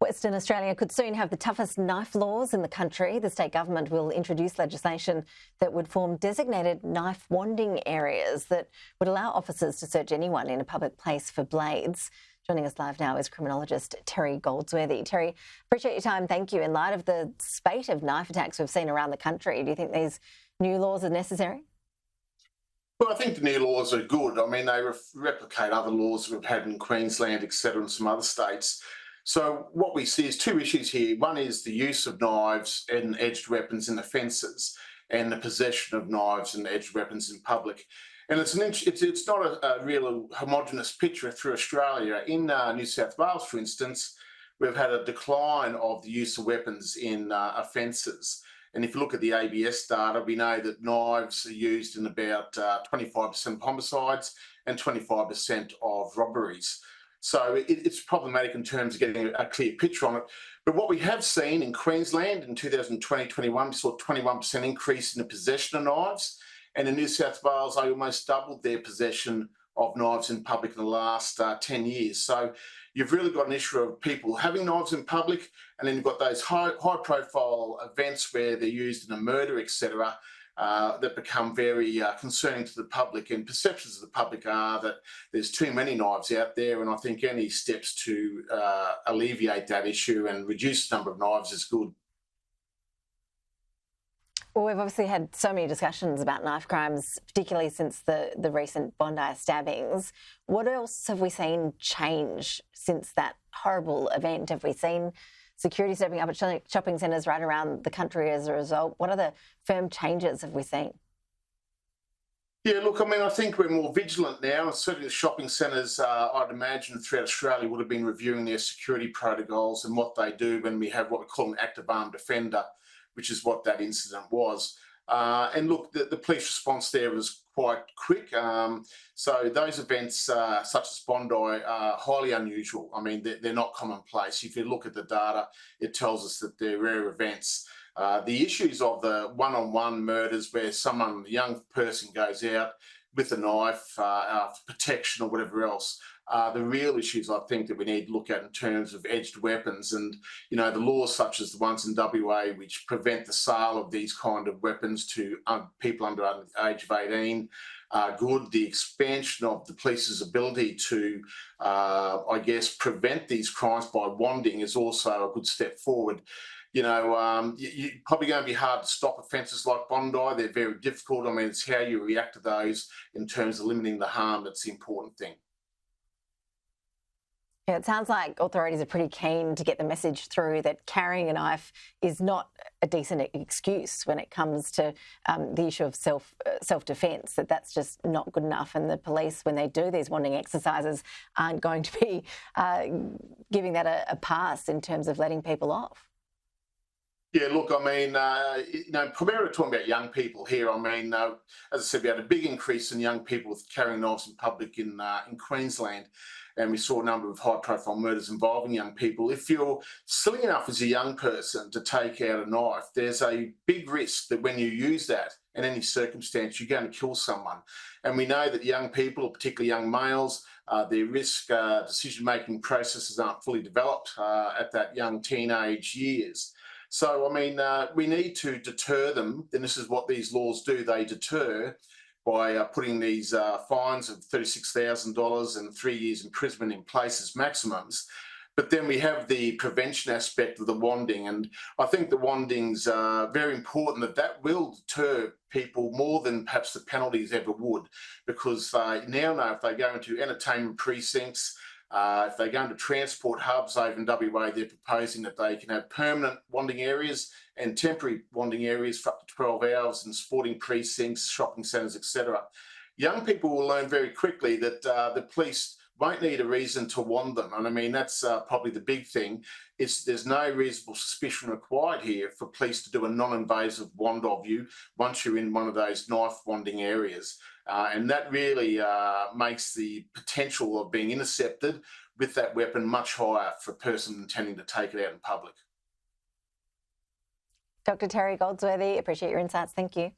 Western Australia could soon have the toughest knife laws in the country. The state government will introduce legislation that would form designated knife wanding areas that would allow officers to search anyone in a public place for blades. Joining us live now is criminologist Terry Goldsworthy. Terry, appreciate your time. Thank you. In light of the spate of knife attacks we've seen around the country, do you think these new laws are necessary? Well, I think the new laws are good. I mean, they replicate other laws we've had in Queensland, etc., and some other states. So what we see is two issues here. One is the use of knives and edged weapons in offences and the possession of knives and edged weapons in public. And it's not a real homogenous picture through Australia. In New South Wales, for instance, we've had a decline of the use of weapons in offences. And if you look at the ABS data, we know that knives are used in about 25% of homicides and 25% of robberies. So it's problematic in terms of getting a clear picture on it. But what we have seen in Queensland in 2020-21, we saw a 21% increase in the possession of knives. And in New South Wales, they almost doubled their possession of knives in public in the last 10 years. So you've really got an issue of people having knives in public, and then you've got those high-profile events where they're used in a murder, etc., that become very concerning to the public. And perceptions of the public are that there's too many knives out there, and I think any steps to alleviate that issue and reduce the number of knives is good. Well, we've obviously had so many discussions about knife crimes, particularly since the recent Bondi stabbings. What else have we seen change since that horrible event? Have we seen security stepping up at shopping centres right around the country as a result? What other firm changes have we seen? Yeah, look, I mean, I think we're more vigilant now. And certainly the shopping centres, I'd imagine, throughout Australia would have been reviewing their security protocols and what they do when we have what we call an active armed offender, which is what that incident was. And look, the police response there was quite quick. So those events, such as Bondi, are highly unusual. I mean, they're not commonplace. If you look at the data, it tells us that they're rare events. The issues of the one-on-one murders where a young person goes out with a knife for protection or whatever else, the real issues I think that we need to look at in terms of edged weapons. And, you know, the laws such as the ones in WA which prevent the sale of these kind of weapons to people under the age of 18 are good. The expansion of the police's ability to, I guess, prevent these crimes by wanding is also a good step forward. You know, you're probably going to be hard to stop offences like Bondi. They're very difficult. I mean, it's how you react to those in terms of limiting the harm that's the important thing. Yeah, it sounds like authorities are pretty keen to get the message through that carrying a knife is not a decent excuse when it comes to the issue of self-defence, that's just not good enough. And the police, when they do these wanding exercises, aren't going to be giving that a pass in terms of letting people off. Yeah, look, I mean, you know, primarily talking about young people here. I mean, as I said, we had a big increase in young people carrying knives in public in Queensland, and we saw a number of high-profile murders involving young people. If you're silly enough as a young person to take out a knife, there's a big risk that when you use that in any circumstance, you're going to kill someone. And we know that young people, particularly young males, their risk decision-making processes aren't fully developed at that young teenage years. So, I mean, we need to deter them, and this is what these laws do. They deter by putting these fines of $36,000 and 3 years imprisonment in place as maximums. But then we have the prevention aspect of the wanding, and I think the wanding's very important, that will deter people more than perhaps the penalties ever would, because they now know if they go into entertainment precincts, if they go into transport hubs over in WA, they're proposing that they can have permanent wanding areas and temporary wanding areas for up to 12 hours in sporting precincts, shopping centres, etc. Young people will learn very quickly that the police won't need a reason to wand them. And I mean, that's probably the big thing. There's no reasonable suspicion required here for police to do a non-invasive wand of you once you're in one of those knife wanding areas. And that really makes the potential of being intercepted with that weapon much higher for a person intending to take it out in public. Dr. Terry Goldsworthy, appreciate your insights. Thank you.